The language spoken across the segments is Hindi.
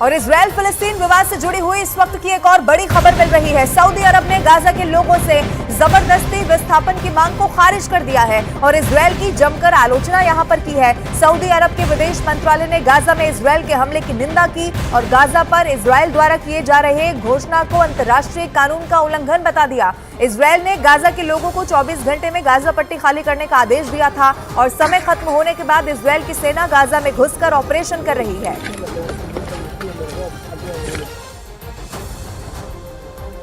और इजराइल फिलिस्तीन विवाद से जुड़ी हुई इस वक्त की एक और बड़ी खबर मिल रही है। सऊदी अरब ने गाजा के लोगों से जबरदस्ती विस्थापन की मांग को खारिज कर दिया है और इजराइल की जमकर आलोचना यहां पर की है। सऊदी अरब के विदेश मंत्रालय ने गाजा में इजराइल के हमले की निंदा की और गाजा पर इजराइल द्वारा किए जा रहे घोषणा को अंतर्राष्ट्रीय कानून का उल्लंघन बता दिया। इजराइल ने गाजा के लोगों को 24 घंटे में गाजा पट्टी खाली करने का आदेश दिया था और समय खत्म होने के बाद इजराइल की सेना गाजा में घुसकर ऑपरेशन कर रही है।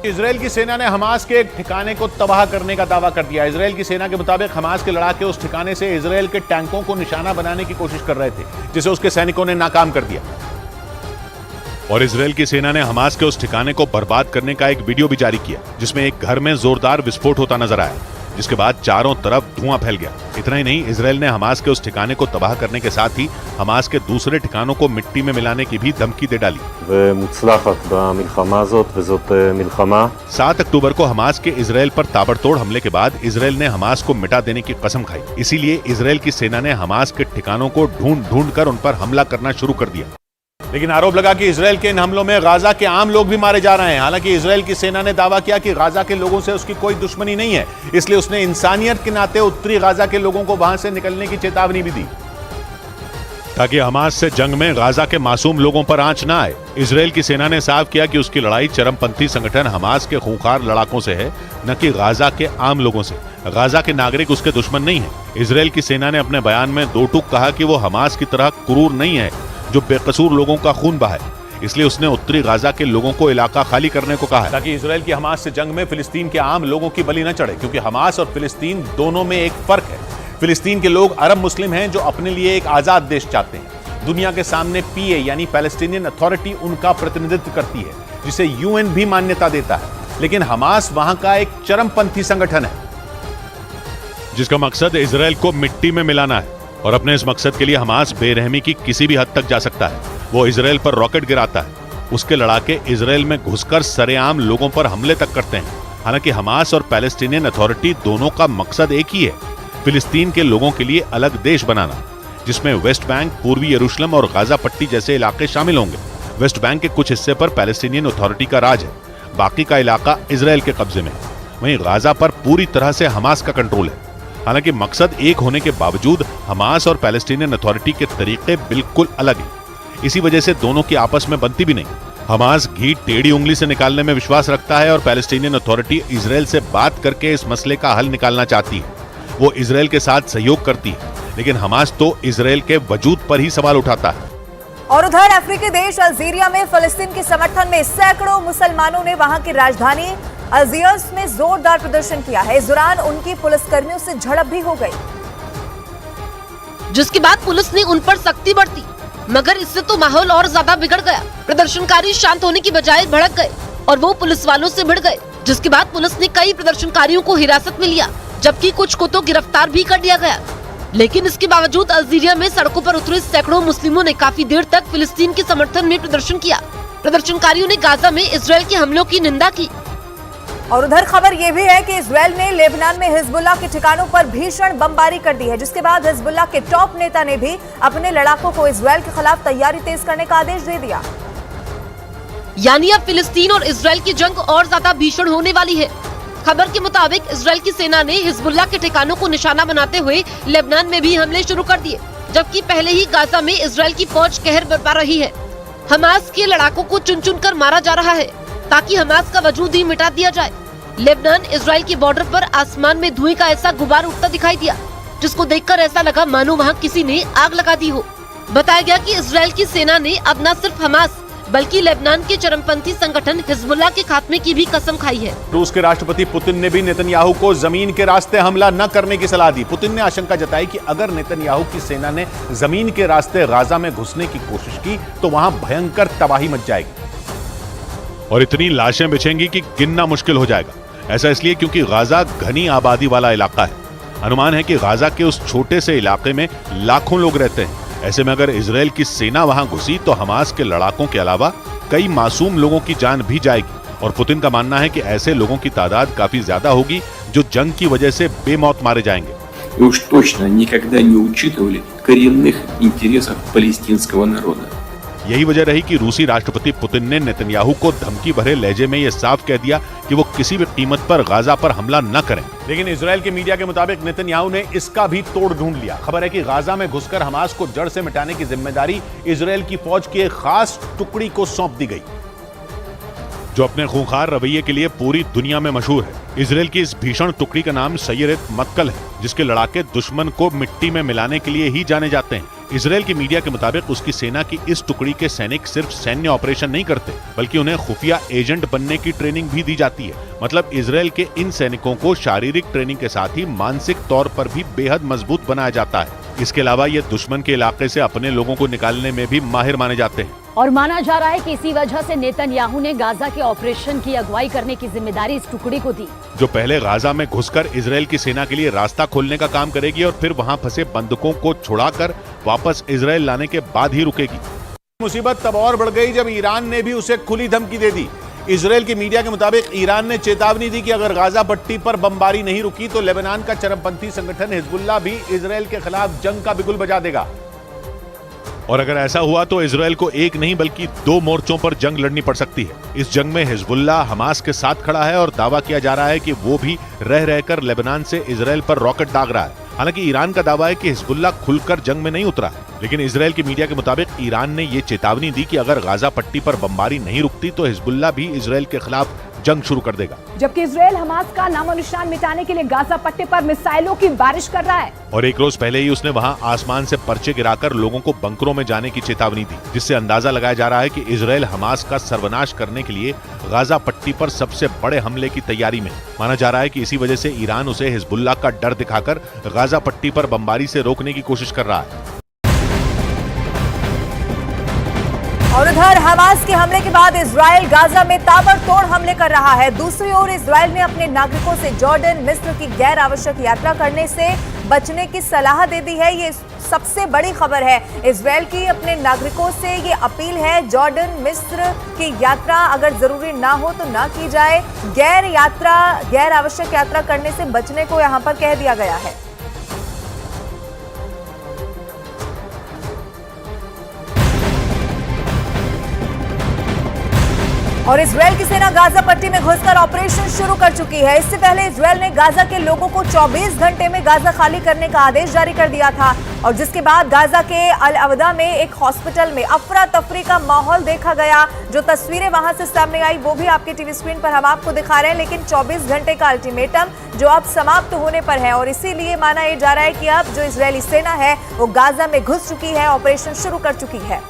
इजराइल की सेना ने हमास के एक ठिकाने को तबाह करने का दावा कर दिया। इजराइल की सेना के मुताबिक हमास के लड़ाके उस ठिकाने से इजराइल के टैंकों को निशाना बनाने की कोशिश कर रहे थे, जिसे उसके सैनिकों ने नाकाम कर दिया। और इजराइल की सेना ने हमास के उस ठिकाने को बर्बाद करने का एक वीडियो भी जारी किया, जिसमें एक घर में जोरदार विस्फोट होता नजर आया, जिसके बाद चारों तरफ धुआं फैल गया। इतना ही नहीं, इजराइल ने हमास के उस ठिकाने को तबाह करने के साथ ही हमास के दूसरे ठिकानों को मिट्टी में मिलाने की भी धमकी दे डाली। 7 अक्टूबर को हमास के इजराइल पर ताबड़तोड़ हमले के बाद इजराइल ने हमास को मिटा देने की कसम खाई। इसीलिए इजराइल की सेना ने हमास के ठिकानों को ढूंढ कर उन पर हमला करना शुरू कर दिया। लेकिन आरोप लगा कि इजराइल के इन हमलों में गाजा के आम लोग भी मारे जा रहे हैं। हालांकि इजराइल की सेना ने दावा किया कि गाजा के लोगों से उसकी कोई दुश्मनी नहीं है, इसलिए उसने इंसानियत के नाते उत्तरी गाजा के लोगों को वहां से निकलने की चेतावनी भी दी, ताकि हमास से जंग में गाजा के मासूम लोगों पर आंच न आए। इजराइल की सेना ने साफ किया कि उसकी लड़ाई चरमपंथी संगठन हमास के खूंखार लड़ाकों से है, न कि गाजा के आम लोगों से। गाजा के नागरिक उसके दुश्मन नहीं है। इजराइल की सेना ने अपने बयान में दो टूक कहा कि वो हमास की तरह क्रूर नहीं है जो बेकसूर लोगों का खून बहाए, इसलिए उसने उत्तरी गाजा के लोगों को इलाका खाली करने को कहा है, ताकि इजराइल की हमास से जंग में फिलिस्तीन के आम लोगों की बलि न चढ़े। क्योंकि हमास और फिलिस्तीन दोनों में एक फर्क है। फिलिस्तीन के लोग अरब मुस्लिम हैं जो अपने लिए एक आजाद देश चाहते हैं। दुनिया के सामने पीए यानी पैलेस्टीनियन अथॉरिटी उनका प्रतिनिधित्व करती है, जिसे यूएन भी मान्यता देता है। लेकिन हमास वहां का एक चरमपंथी संगठन है, जिसका मकसद इजराइल को मिट्टी में मिलाना है। और अपने इस मकसद के लिए हमास बेरहमी की किसी भी हद तक जा सकता है। वो इजराइल पर रॉकेट गिराता है, उसके लड़ाके इजराइल में घुसकर सरेआम लोगों पर हमले तक करते हैं। हालांकि हमास और पैलेस्टीनियन अथॉरिटी दोनों का मकसद एक ही है, फिलिस्तीन के लोगों के लिए अलग देश बनाना, जिसमें वेस्ट बैंक, पूर्वी यरूशलेम और गाजा पट्टी जैसे इलाके शामिल होंगे। वेस्ट बैंक के कुछ हिस्से पर पैलेस्टीनियन अथॉरिटी का राज है, बाकी का इलाका इजराइल के कब्जे में है। वहीं गाजा पर पूरी तरह से हमास का कंट्रोल है। हालांकि मकसद एक होने के बावजूद हमास और पैलेस्टीनियन अथॉरिटी के तरीके बिल्कुल अलग हैं। इसी वजह से दोनों की आपस में बनती भी नहीं। हमास घी टेढ़ी उंगली से निकालने में विश्वास रखता है और पैलेस्टीनियन अथॉरिटी इजराइल से बात करके इस मसले का हल निकालना चाहती है। वो इजराइल के साथ सहयोग करती है, लेकिन हमास तो इजराइल के वजूद पर ही सवाल उठाता है। और उधर अफ्रीकी देश अल्जीरिया में फिलिस्तीन के समर्थन में सैकड़ों मुसलमानों ने वहां की राजधानी अल्जियर्स में जोरदार प्रदर्शन किया है। इस दौरान उनकी पुलिसकर्मियों से झड़प भी हो गई, जिसके बाद पुलिस ने उन पर सख्ती बरती, मगर इससे तो माहौल और ज्यादा बिगड़ गया। प्रदर्शनकारी शांत होने की बजाय भड़क गए और वो पुलिस वालों से भिड़ गए, जिसके बाद पुलिस ने कई प्रदर्शनकारियों को हिरासत में लिया, जबकि कुछ को तो गिरफ्तार भी कर लिया गया। लेकिन इसके बावजूद अल्जीरिया में सड़कों पर उतरे सैकड़ों मुस्लिमों ने काफी देर तक फिलिस्तीन के समर्थन में प्रदर्शन किया। प्रदर्शनकारियों ने गाजा में इजराइल के हमलों की निंदा की। और उधर खबर यह भी है कि इजराइल ने लेबनान में हिजबुल्लाह के ठिकानों पर भीषण बमबारी कर दी है, जिसके बाद हिजबुल्लाह के टॉप नेता ने भी अपने लड़ाकों को इजराइल के खिलाफ तैयारी तेज करने का आदेश दे दिया। यानी अब फिलिस्तीन और इजराइल की जंग और ज्यादा भीषण होने वाली है। खबर के मुताबिक इजराइल की सेना ने हिजबुल्लाह के ठिकानों को निशाना बनाते हुए लेबनान में भी हमले शुरू कर दिए, जबकि पहले ही गाजा में इजराइल की फौज कहर बरपा रही है। हमास के लड़ाकों को चुन चुन कर मारा जा रहा है, ताकि हमास का वजूद ही मिटा दिया जाए। लेबनान इजराइल की बॉर्डर पर आसमान में धुएं का ऐसा गुबार उठता दिखाई दिया, जिसको देखकर ऐसा लगा मानो वहां किसी ने आग लगा दी हो। बताया गया कि इजराइल की सेना ने अब न सिर्फ हमास बल्कि लेबनान के चरमपंथी संगठन हिजबुल्लाह के खात्मे की भी कसम खाई है। रूस के राष्ट्रपति पुतिन ने भी नेतन्याहू को जमीन के रास्ते हमला न करने की सलाह दी। पुतिन ने आशंका जताई कि अगर नेतन्याहू की सेना ने जमीन के रास्ते गाजा में घुसने की कोशिश की तो वहां भयंकर तबाही मच जाएगी और इतनी लाशें बिछेंगी कि गिनना मुश्किल हो जाएगा। ऐसा इसलिए क्योंकि गाजा घनी आबादी वाला इलाका है। अनुमान है कि गाजा के उस छोटे से इलाके में लाखों लोग रहते हैं। ऐसे में अगर इजराइल की सेना वहां घुसी तो हमास के लड़ाकों के अलावा कई मासूम लोगों की जान भी जाएगी। और पुतिन का मानना है कि ऐसे लोगों की तादाद काफी ज्यादा होगी जो जंग की वजह से बेमौत मारे जाएंगे। Уж точно никогда не учитывали коренных интересов палестинского народа. यही वजह रही कि रूसी राष्ट्रपति पुतिन ने नेतन्याहू को धमकी भरे लहजे में यह साफ कह दिया कि वो किसी भी कीमत पर गाजा पर हमला न करें। लेकिन इजराइल के मीडिया के मुताबिक नेतन्याहू ने इसका भी तोड़ ढूंढ लिया। खबर है कि गाजा में घुसकर हमास को जड़ से मिटाने की जिम्मेदारी इजराइल की फौज की एक खास टुकड़ी को सौंप दी गई, जो अपने खूंखार रवैये के लिए पूरी दुनिया में मशहूर है। इजराइल की इस भीषण टुकड़ी का नाम सैयरत मक्कल है, जिसके लड़ाके दुश्मन को मिट्टी में मिलाने के लिए ही जाने जाते हैं। इजराइल की मीडिया के मुताबिक उसकी सेना की इस टुकड़ी के सैनिक सिर्फ सैन्य ऑपरेशन नहीं करते, बल्कि उन्हें खुफिया एजेंट बनने की ट्रेनिंग भी दी जाती है। मतलब इजराइल के इन सैनिकों को शारीरिक ट्रेनिंग के साथ ही मानसिक तौर पर भी बेहद मजबूत बनाया जाता है। इसके अलावा ये दुश्मन के इलाके से अपने लोगों को निकालने में भी माहिर माने जाते हैं। और माना जा रहा है कि इसी वजह से नेतन्याहू ने गाजा के ऑपरेशन की अगुवाई करने की जिम्मेदारी इस टुकड़ी को दी, जो पहले गाजा में घुसकर इजराइल की सेना के लिए रास्ता खोलने का काम करेगी और फिर वहां फंसे बंधकों को छुड़ाकर वापस इजराइल लाने के बाद ही रुकेगी। मुसीबत तब और बढ़ गई जब ईरान ने भी उसे खुली धमकी दे दी। इजराइल की मीडिया के मुताबिक ईरान ने चेतावनी दी कि अगर गाजा पट्टी पर बमबारी नहीं रुकी तो लेबनान का चरमपंथी संगठन हिजबुल्लाह भी इजराइल के खिलाफ जंग का बिगुल बजा देगा। और अगर ऐसा हुआ तो इजराइल को एक नहीं बल्कि 2 मोर्चों पर जंग लड़नी पड़ सकती है। इस जंग में हिजबुल्लाह हमास के साथ खड़ा है और दावा किया जा रहा है कि वो भी रह रहकर लेबनान से इजराइल पर रॉकेट दाग रहा है। हालांकि ईरान का दावा है कि हिजबुल्लाह खुलकर जंग में नहीं उतरा है, लेकिन इजराइल की मीडिया के मुताबिक ईरान ने ये चेतावनी दी कि अगर गाजा पट्टी पर बमबारी नहीं रुकती तो हिजबुल्लाह भी इजराइल के खिलाफ जंग शुरू कर देगा। जबकि इजराइल हमास का नामो निशान मिटाने के लिए गाजा पट्टी पर मिसाइलों की बारिश कर रहा है। और एक रोज पहले ही उसने वहां आसमान से पर्चे गिराकर लोगों को बंकरों में जाने की चेतावनी दी, जिससे अंदाजा लगाया जा रहा है कि इजराइल हमास का सर्वनाश करने के लिए गाजा पट्टी पर सबसे बड़े हमले की तैयारी में। माना जा रहा है कि इसी वजह से ईरान उसे हिजबुल्लाह का डर दिखाकर गाजा पट्टी पर बमबारी से रोकने की कोशिश कर रहा है। और उधर हमास के हमले के बाद इजराइल गाजा में ताबड़तोड़ हमले कर रहा है। दूसरी ओर इजराइल ने अपने नागरिकों से जॉर्डन, मिस्र की गैर आवश्यक यात्रा करने से बचने की सलाह दे दी है। ये सबसे बड़ी खबर है। इजराइल की अपने नागरिकों से ये अपील है, जॉर्डन, मिस्र की यात्रा अगर जरूरी ना हो तो ना की जाए। गैर आवश्यक यात्रा करने से बचने को यहां पर कह दिया गया है। और इजराइल की सेना गाजा पट्टी में घुसकर ऑपरेशन शुरू कर चुकी है। इससे पहले इजराइल ने गाजा के लोगों को 24 घंटे में गाजा खाली करने का आदेश जारी कर दिया था, और जिसके बाद गाजा के अल अवदा में एक हॉस्पिटल में अफरा तफरी का माहौल देखा गया। जो तस्वीरें वहां से सामने आई वो भी आपके टीवी स्क्रीन पर हम आपको दिखा रहे हैं। लेकिन 24 घंटे का अल्टीमेटम जो अब समाप्त होने पर है, और इसीलिए माना यह जा रहा है कि अब जो इजरायली सेना है वो गाजा में घुस चुकी है, ऑपरेशन शुरू कर चुकी है।